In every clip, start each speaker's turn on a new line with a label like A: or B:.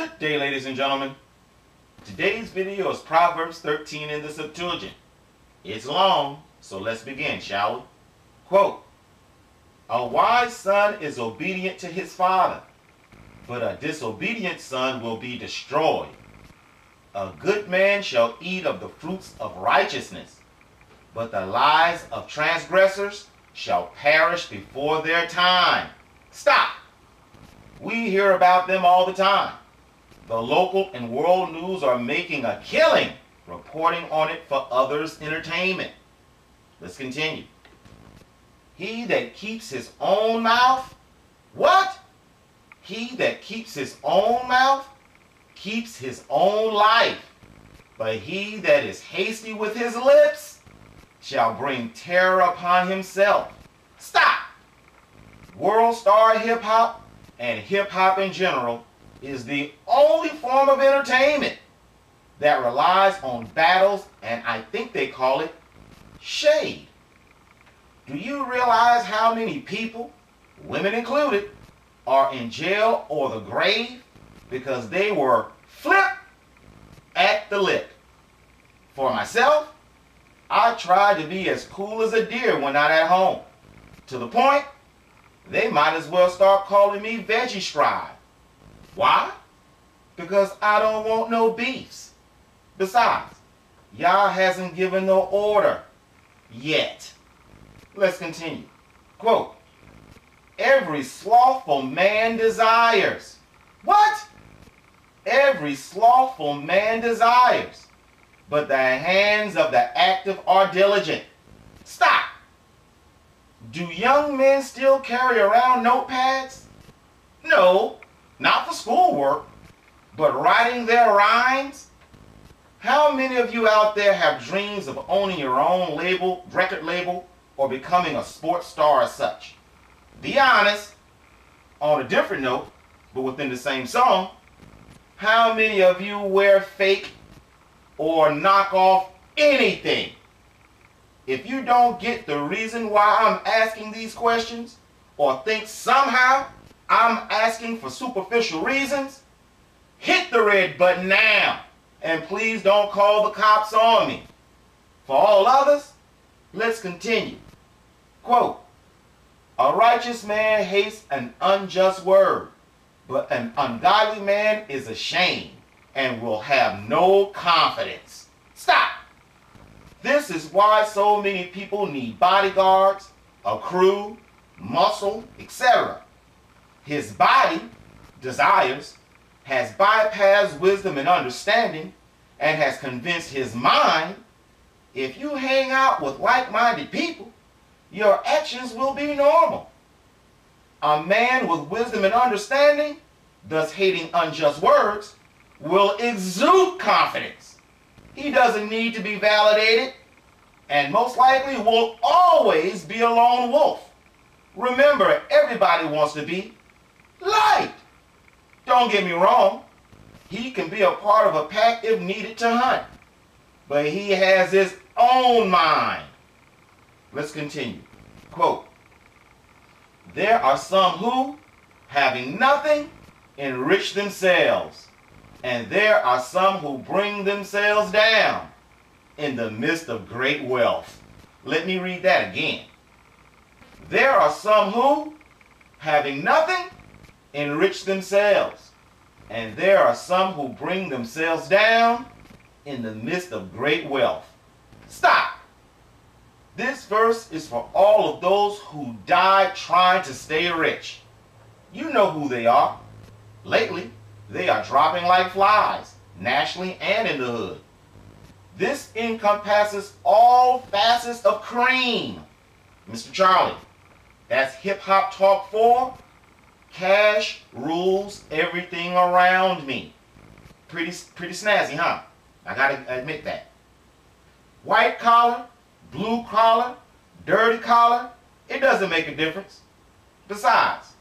A: Good day, ladies and gentlemen. Today's video is Proverbs 13 in the Septuagint. It's long, so let's begin, shall we? Quote, "A wise son is obedient to his father, but a disobedient son will be destroyed. A good man shall eat of the fruits of righteousness, but the lies of transgressors shall perish before their time." Stop! We hear about them all the time. The local and world news are making a killing reporting on it for others' entertainment. Let's continue. He that keeps his own mouth, what? He that keeps his own mouth keeps his own life, but he that is hasty with his lips shall bring terror upon himself. Stop! World star hip-hop and hip-hop in general is the only form of entertainment that relies on battles, and I think they call it shade. Do you realize how many people, women included, are in jail or the grave because they were flipped at the lip? For myself, I try to be as cool as a deer when not at home, to the point they might as well start calling me Veggie Scribe. Why? Because I don't want no beefs. Besides, Yah hasn't given no order yet. Let's continue. Quote, "Every slothful man desires." What? Every slothful man desires, but the hands of the active are diligent. Stop! Do young men still carry around notepads? No, not for schoolwork, but writing their rhymes. How many of you out there have dreams of owning your own label, record label, or becoming a sports star as such? Be honest. On a different note, but within the same song, how many of you wear fake or knock off anything? If you don't get the reason why I'm asking these questions, or think somehow I'm asking for superficial reasons, hit the red button now, and please don't call the cops on me. For all others, let's continue. Quote, "A righteous man hates an unjust word, but an ungodly man is ashamed and will have no confidence." Stop! This is why so many people need bodyguards, a crew, muscle, etc. His body, desires, has bypassed wisdom and understanding and has convinced his mind, if you hang out with like-minded people, your actions will be normal. A man with wisdom and understanding, thus hating unjust words, will exude confidence. He doesn't need to be validated, and most likely will always be a lone wolf. Remember, everybody wants to be liked. Don't get me wrong, he can be a part of a pack if needed to hunt, but he has his own mind. Let's continue. Quote, "There are some who, having nothing, enrich themselves, and there are some who bring themselves down in the midst of great wealth." Let me read that again. There are some who, having nothing, enrich themselves, and there are some who bring themselves down in the midst of great wealth. Stop! This verse is for all of those who died trying to stay rich. You know who they are. Lately, they are dropping like flies, nationally and in the hood. This encompasses all facets of cream. Mr. Charlie, that's hip-hop talk for cash rules everything around me. Pretty snazzy, huh? I gotta admit that. White collar, blue collar, dirty collar, it doesn't make a difference. Besides,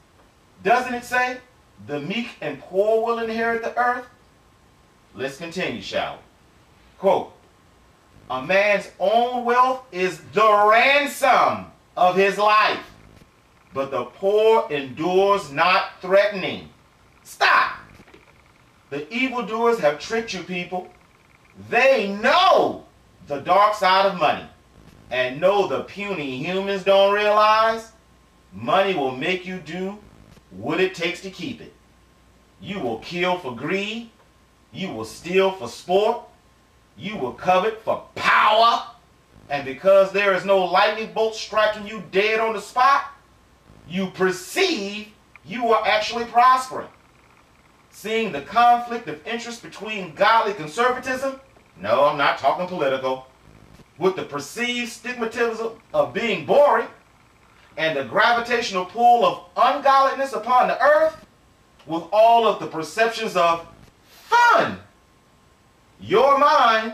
A: doesn't it say the meek and poor will inherit the earth? Let's continue, shall we? Quote, "A man's own wealth is the ransom of his life, but the poor endures not threatening." Stop! The evildoers have tricked you, people. They know the dark side of money and know the puny humans don't realize money will make you do what it takes to keep it. You will kill for greed. You will steal for sport. You will covet for power. And because there is no lightning bolt striking you dead on the spot, you perceive you are actually prospering. Seeing the conflict of interest between godly conservatism, no, I'm not talking political, with the perceived stigmatism of being boring, and the gravitational pull of ungodliness upon the earth, with all of the perceptions of fun. Your mind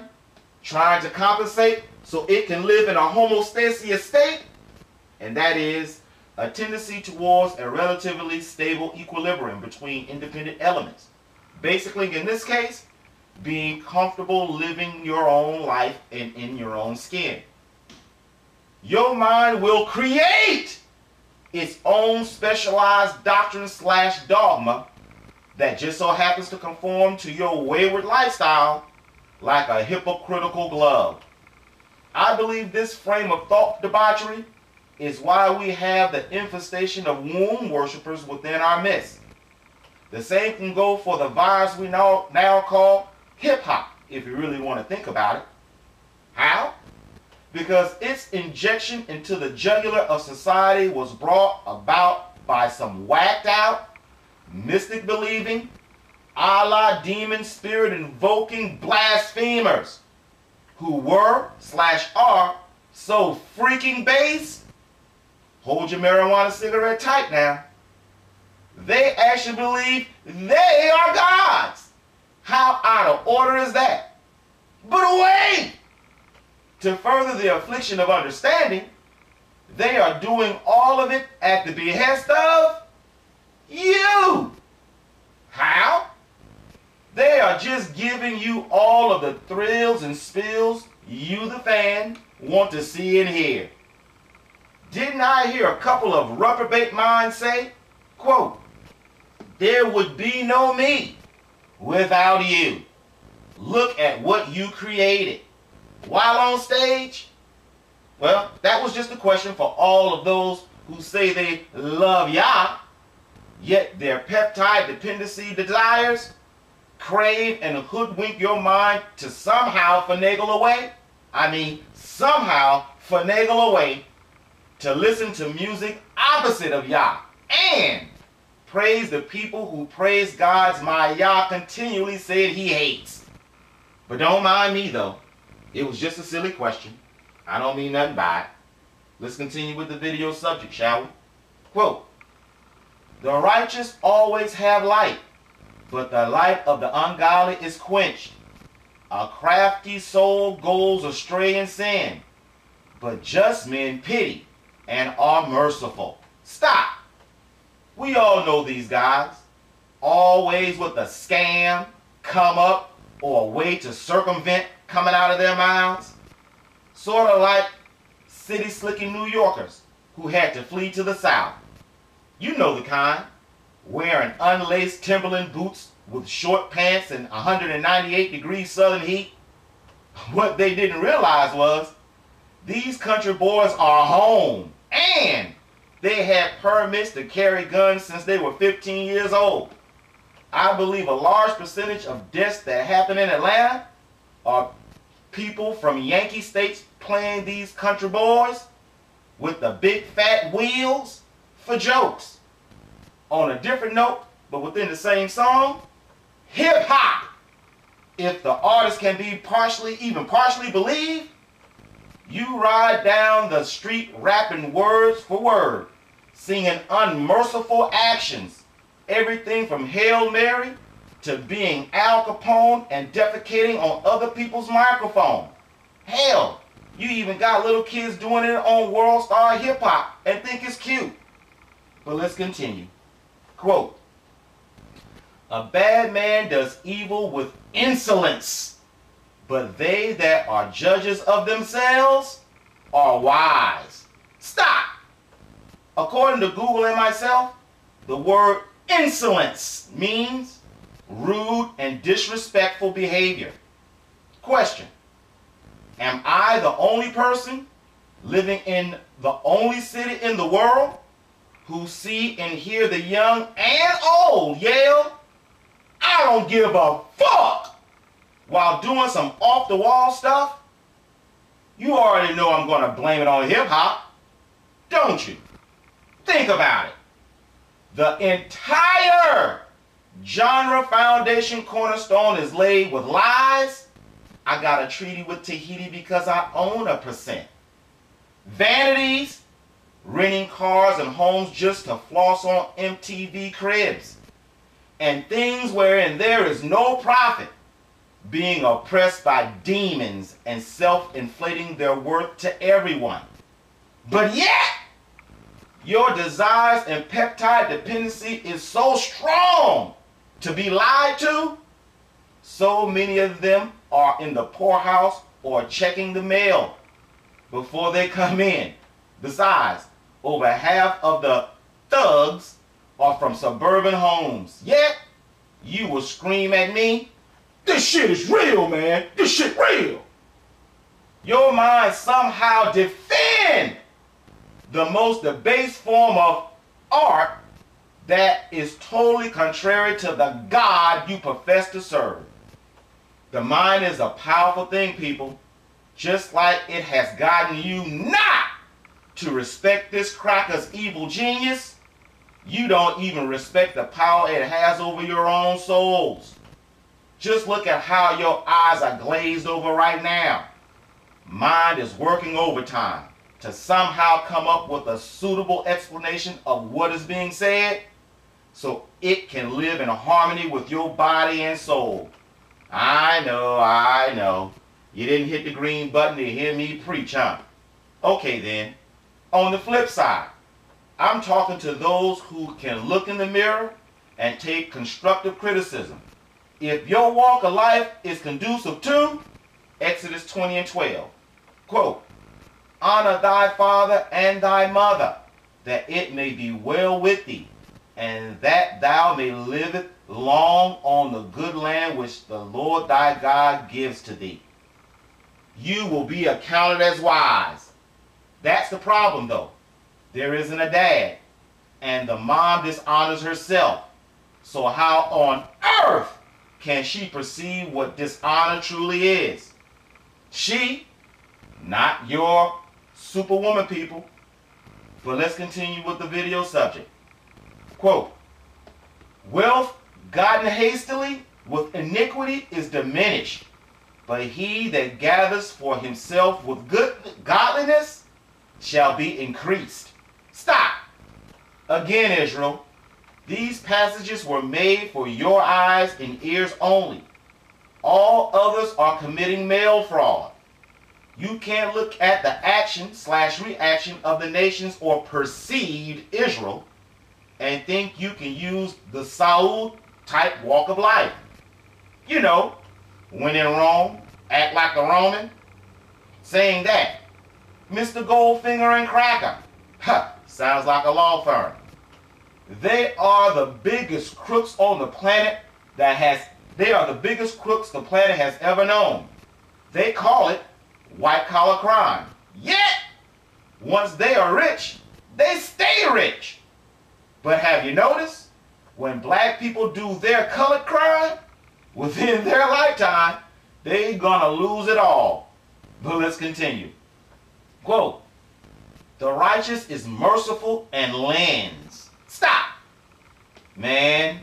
A: trying to compensate so it can live in a homostasis state, and that is a tendency towards a relatively stable equilibrium between independent elements. Basically, in this case, being comfortable living your own life and in your own skin. Your mind will create its own specialized doctrine/dogma that just so happens to conform to your wayward lifestyle like a hypocritical glove. I believe this frame of thought debauchery is why we have the infestation of womb worshipers within our midst. The same can go for the virus we now call hip-hop, if you really want to think about it. How? Because its injection into the jugular of society was brought about by some whacked out, mystic believing, Allah demon spirit invoking blasphemers who were/are so freaking base. Hold your marijuana cigarette tight now. They actually believe they are gods. How out of order is that? But wait! To further the affliction of understanding, they are doing all of it at the behest of you. How? They are just giving you all of the thrills and spills you, the fan, want to see and hear. Didn't I hear a couple of reprobate minds say, quote, "There would be no me without you. Look at what you created." While on stage? Well, that was just a question for all of those who say they love Yah, yet their peptide dependency desires crave and hoodwink your mind to somehow finagle away to listen to music opposite of Yah and praise the people who praise God's my Yah continually said he hates. But don't mind me though. It was just a silly question. I don't mean nothing by it. Let's continue with the video subject, shall we? Quote, "The righteous always have light, but the light of the ungodly is quenched. A crafty soul goes astray in sin, but just men pity and are merciful." Stop. We all know these guys. Always with a scam, come up, or a way to circumvent coming out of their mouths. Sort of like city-slicking New Yorkers who had to flee to the South. You know the kind. Wearing unlaced Timberland boots with short pants and 198 degrees southern heat. What they didn't realize was these country boys are home and they had permits to carry guns since they were 15 years old. I believe a large percentage of deaths that happen in Atlanta are people from Yankee states playing these country boys with the big fat wheels for jokes. On a different note, but within the same song, hip hop. If the artist can be even partially believed, you ride down the street rapping words for word, singing unmerciful actions, everything from Hail Mary to being Al Capone and defecating on other people's microphone. Hell, you even got little kids doing it on World Star Hip Hop and think it's cute. But let's continue. Quote, "A bad man does evil with insolence, but they that are judges of themselves are wise." Stop. According to Google and myself, the word insolence means rude and and disrespectful behavior. Question: am I the only person living in the only city in the world who see and hear the young and old yell, "I don't give a fuck," while doing some off-the-wall stuff? You already know I'm going to blame it on hip-hop, don't you? Think about it. The entire genre foundation cornerstone is laid with lies. I got a treaty with Tahiti because I own a percent. Vanities, renting cars and homes just to floss on MTV cribs. And things wherein there is no profit, being oppressed by demons and self-inflating their worth to everyone. But yet, your desires and peptide dependency is so strong to be lied to. So many of them are in the poorhouse or checking the mail before they come in. Besides, over half of the thugs are from suburban homes. Yet, you will scream at me, "This shit is real, man. This shit real." Your mind somehow defend the most debased form of art that is totally contrary to the God you profess to serve. The mind is a powerful thing, people. Just like it has gotten you not to respect this cracker's evil genius, you don't even respect the power it has over your own souls. Just look at how your eyes are glazed over right now. Mind is working overtime to somehow come up with a suitable explanation of what is being said so it can live in harmony with your body and soul. I know. You didn't hit the green button to hear me preach, huh? Okay then. On the flip side, I'm talking to those who can look in the mirror and take constructive criticism. If your walk of life is conducive to Exodus 20 and 12, quote, "Honor thy father and thy mother, that it may be well with thee, and that thou may live long on the good land which the Lord thy God gives to thee. You will be accounted as wise." That's the problem, though. There isn't a dad, and the mom dishonors herself. So how on earth can she perceive what dishonor truly is? She, not your superwoman, people. But let's continue with the video subject. Quote, "Wealth gotten hastily with iniquity is diminished, but he that gathers for himself with godliness shall be increased." Stop. Again, Israel, these passages were made for your eyes and ears only. All others are committing mail fraud. You can't look at the action/reaction of the nations or perceived Israel and think you can use the Saul type walk of life. You know, when in Rome, act like a Roman. Saying that, Mr. Goldfinger and Cracker, sounds like a law firm. They are the biggest crooks on the planet they are the biggest crooks the planet has ever known. They call it white-collar crime. Yet, once they are rich, they stay rich. But have you noticed, when black people do their colored crime, within their lifetime, they're gonna lose it all. But let's continue. Quote, "The righteous is merciful and lends." Stop. Man,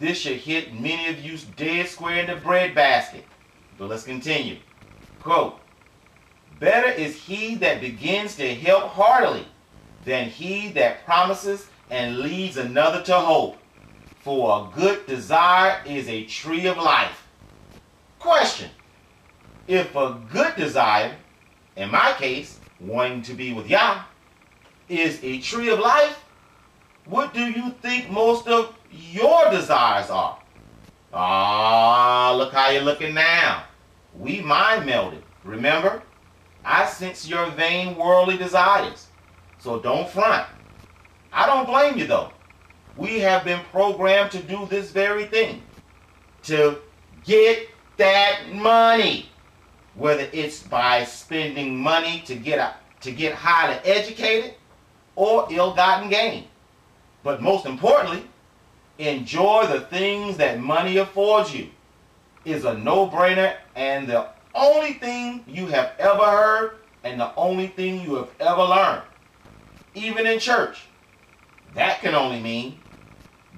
A: this should hit many of you dead square in the breadbasket. But let's continue. Quote, "Better is he that begins to help heartily than he that promises and leads another to hope. For a good desire is a tree of life." Question: if a good desire, in my case, wanting to be with Yah, is a tree of life, what do you think most of your desires are? Look how you're looking now. We mind melded. Remember? I sense your vain worldly desires. So don't front. I don't blame you though. We have been programmed to do this very thing. To get that money. Whether it's by spending money to get highly educated or ill-gotten gain. But most importantly, enjoy the things that money affords you is a no-brainer and the only thing you have ever heard and the only thing you have ever learned. Even in church, that can only mean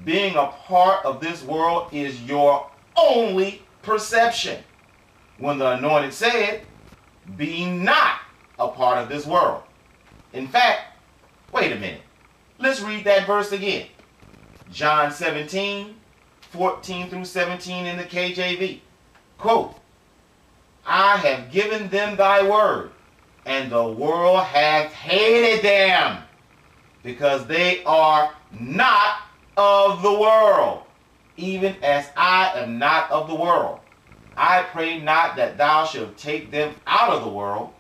A: being a part of this world is your only perception. When the anointed said, be not a part of this world. In fact, wait a minute. Let's read that verse again. John 17, 14 through 17 in the KJV. Quote, I have given them thy word, and the world hath hated them, because they are not of the world, even as I am not of the world. I pray not that thou shalt take them out of the world,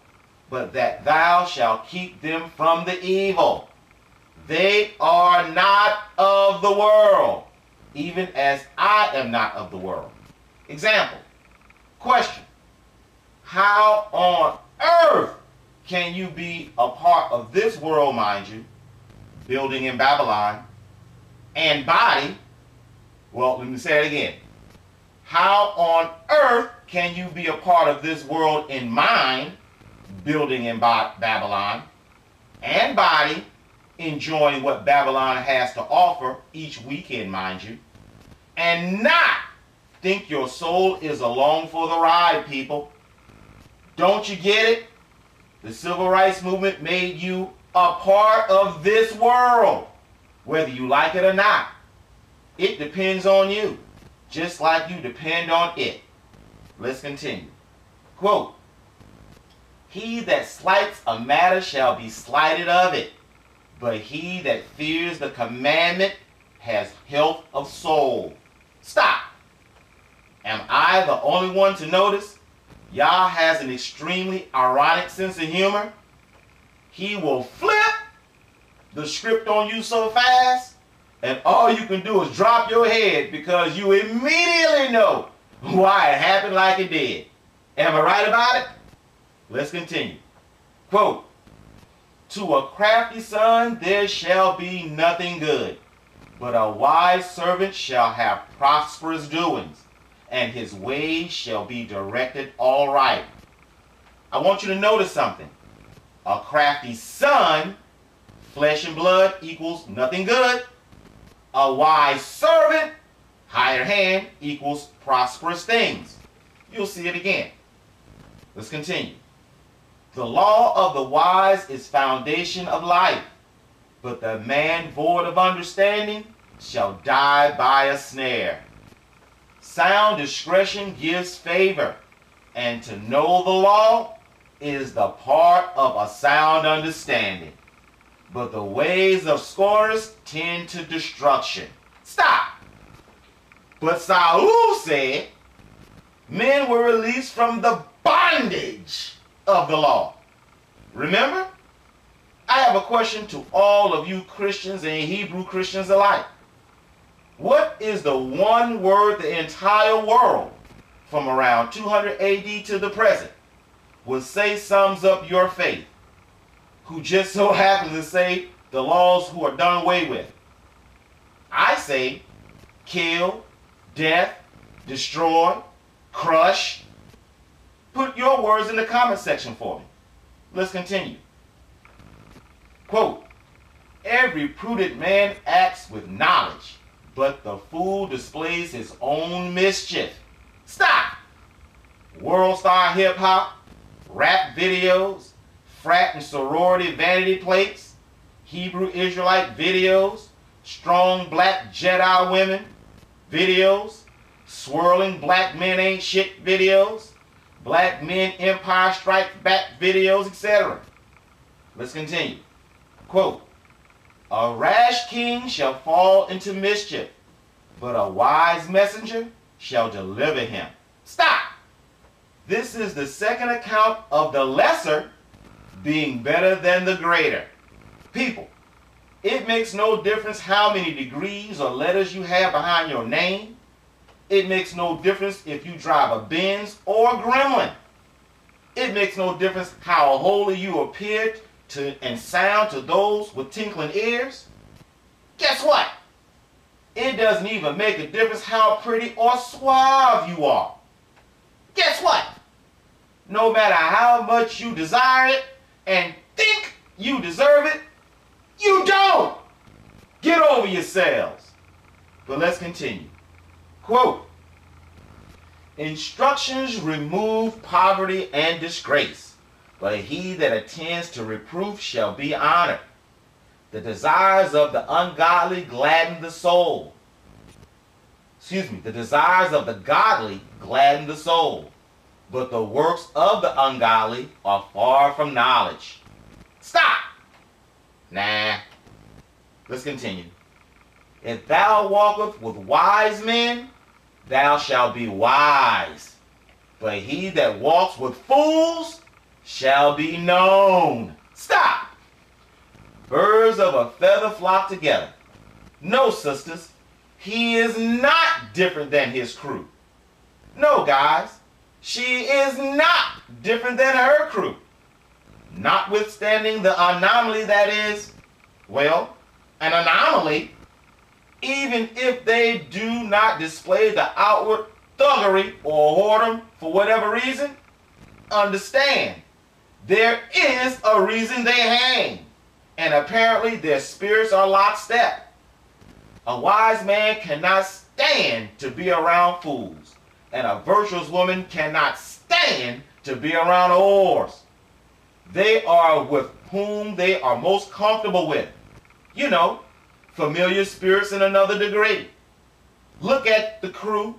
A: but that thou shalt keep them from the evil. They are not of the world, even as I am not of the world. Example. Question. How on earth can you be a part of this world, mind you, building in Babylon, and body? Well, let me say it again. How on earth can you be a part of this world in mind, building in Babylon, and body, enjoying what Babylon has to offer each weekend, mind you, and not think your soul is along for the ride, people? Don't you get it? The civil rights movement made you a part of this world, whether you like it or not. It depends on you, just like you depend on it. Let's continue. Quote, he that slights a matter shall be slighted of it, but he that fears the commandment has health of soul. Stop. Am I the only one to notice Yah has an extremely ironic sense of humor? He will flip the script on you so fast, and all you can do is drop your head because you immediately know why it happened like it did. Am I right about it? Let's continue. Quote, to a crafty son there shall be nothing good, but a wise servant shall have prosperous doings, and his ways shall be directed aright. I want you to notice something. A crafty son, flesh and blood, equals nothing good. A wise servant, higher hand, equals prosperous things. You'll see it again. Let's continue. The law of the wise is foundation of life, but the man void of understanding shall die by a snare. Sound discretion gives favor, and to know the law is the part of a sound understanding. But the ways of scorners tend to destruction. Stop! But Saul said, men were released from the bondage of the law. Remember? I have a question to all of you Christians and Hebrew Christians alike. What is the one word the entire world, from around 200 AD to the present, would say sums up your faith, who just so happens to say the laws who are done away with? I say kill, death, destroy, crush. Put your words in the comment section for me. Let's continue. Quote, every prudent man acts with knowledge, but the fool displays his own mischief. Stop! World star hip-hop, rap videos, frat and sorority vanity plates, Hebrew Israelite videos, strong black Jedi women videos, swirling black men ain't shit videos, black men Empire Strike Back videos, etc. Let's continue. Quote, a rash king shall fall into mischief, but a wise messenger shall deliver him. Stop! This is the second account of the lesser being better than the greater. People, it makes no difference how many degrees or letters you have behind your name. It makes no difference if you drive a Benz or a Gremlin. It makes no difference how holy you appear to and sound to those with tinkling ears. Guess what? It doesn't even make a difference how pretty or suave you are. Guess what? No matter how much you desire it and think you deserve it, you don't. Get over yourselves. But let's continue. Quote, instructions remove poverty and disgrace, but he that attends to reproof shall be honored. The desires of the ungodly gladden the soul. The desires of the godly gladden the soul, but the works of the ungodly are far from knowledge. Stop! Nah. Let's continue. If thou walkest with wise men, thou shalt be wise. But he that walks with fools shall be known. Stop! Birds of a feather flock together. No, sisters, he is not different than his crew. No, guys, she is not different than her crew. Notwithstanding the anomaly that is, well, an anomaly, even if they do not display the outward thuggery or whoredom for whatever reason, understand, there is a reason they hang, and apparently their spirits are lockstep. A wise man cannot stand to be around fools, and a virtuous woman cannot stand to be around whores. They are with whom they are most comfortable with. You know, familiar spirits in another degree. Look at the crew.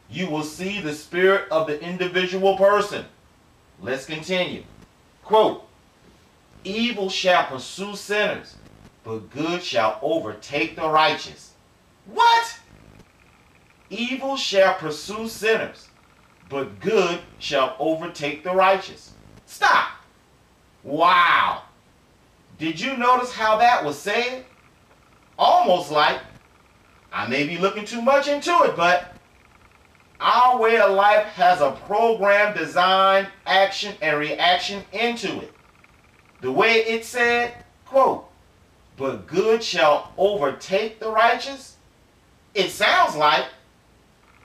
A: You will see the spirit of the individual person. Let's continue. Quote, evil shall pursue sinners, but good shall overtake the righteous. What? Evil shall pursue sinners, but good shall overtake the righteous. Stop. Wow. Did you notice how that was said? Almost like, I may be looking too much into it, but our way of life has a program, design, action, and reaction into it. The way it said, quote, but good shall overtake the righteous. It sounds like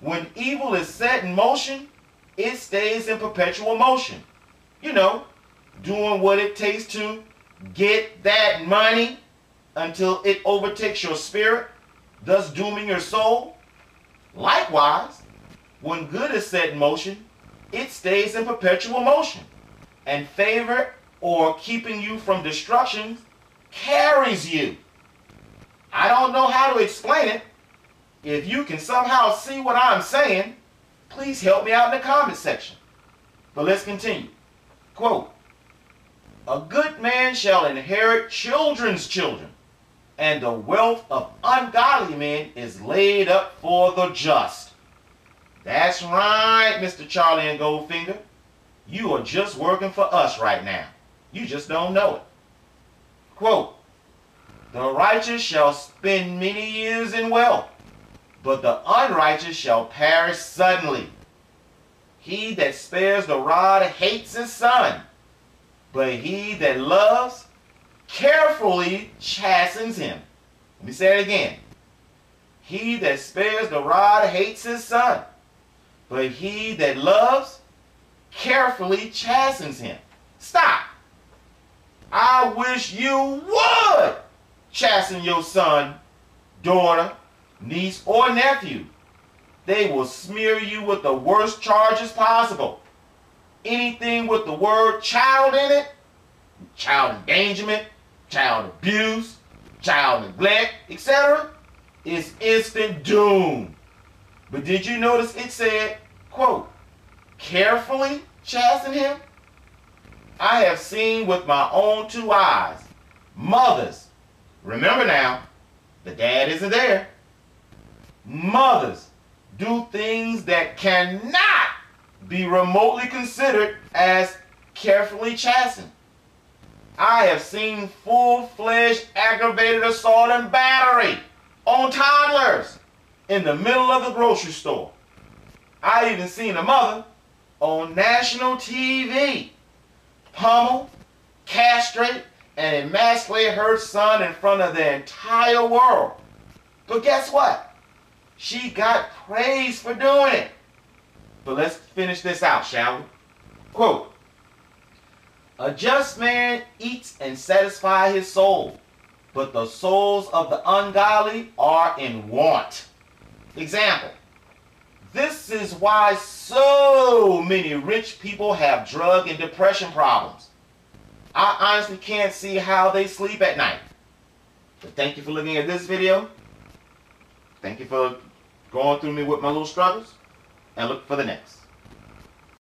A: when evil is set in motion, it stays in perpetual motion. You know, doing what it takes to get that money until it overtakes your spirit, thus dooming your soul. Likewise, when good is set in motion, it stays in perpetual motion, and favor or keeping you from destruction carries you. I don't know how to explain it. If you can somehow see what I'm saying, please help me out in the comment section. But let's continue. Quote, a good man shall inherit children's children, and the wealth of ungodly men is laid up for the just. That's right, Mr. Charlie and Goldfinger. You are just working for us right now. You just don't know it. Quote, the righteous shall spend many years in wealth, but the unrighteous shall perish suddenly. He that spares the rod hates his son, but he that loves carefully chastens him. Let me say it again. He that spares the rod hates his son, but he that loves carefully chastens him. Stop. I wish you would chasten your son, daughter, niece, or nephew. They will smear you with the worst charges possible. Anything with the word child in it, child endangerment, child abuse, child neglect, etc., is instant doom. But did you notice it said, quote, carefully chasten him? I have seen with my own two eyes mothers, remember now, the dad isn't there, mothers do things that cannot be remotely considered as carefully chastened. I have seen full-fledged aggravated assault and battery on toddlers in the middle of the grocery store. I even seen a mother on national TV pummel, castrate, and emasculate her son in front of the entire world. But guess what? She got praise for doing it. But let's finish this out, shall we? Quote, "A just man eats and satisfies his soul, but the souls of the ungodly are in want." Example, this is why so many rich people have drug and depression problems. I honestly can't see how they sleep at night. But thank you for looking at this video. Thank you for going through me with my little struggles. And look for the next.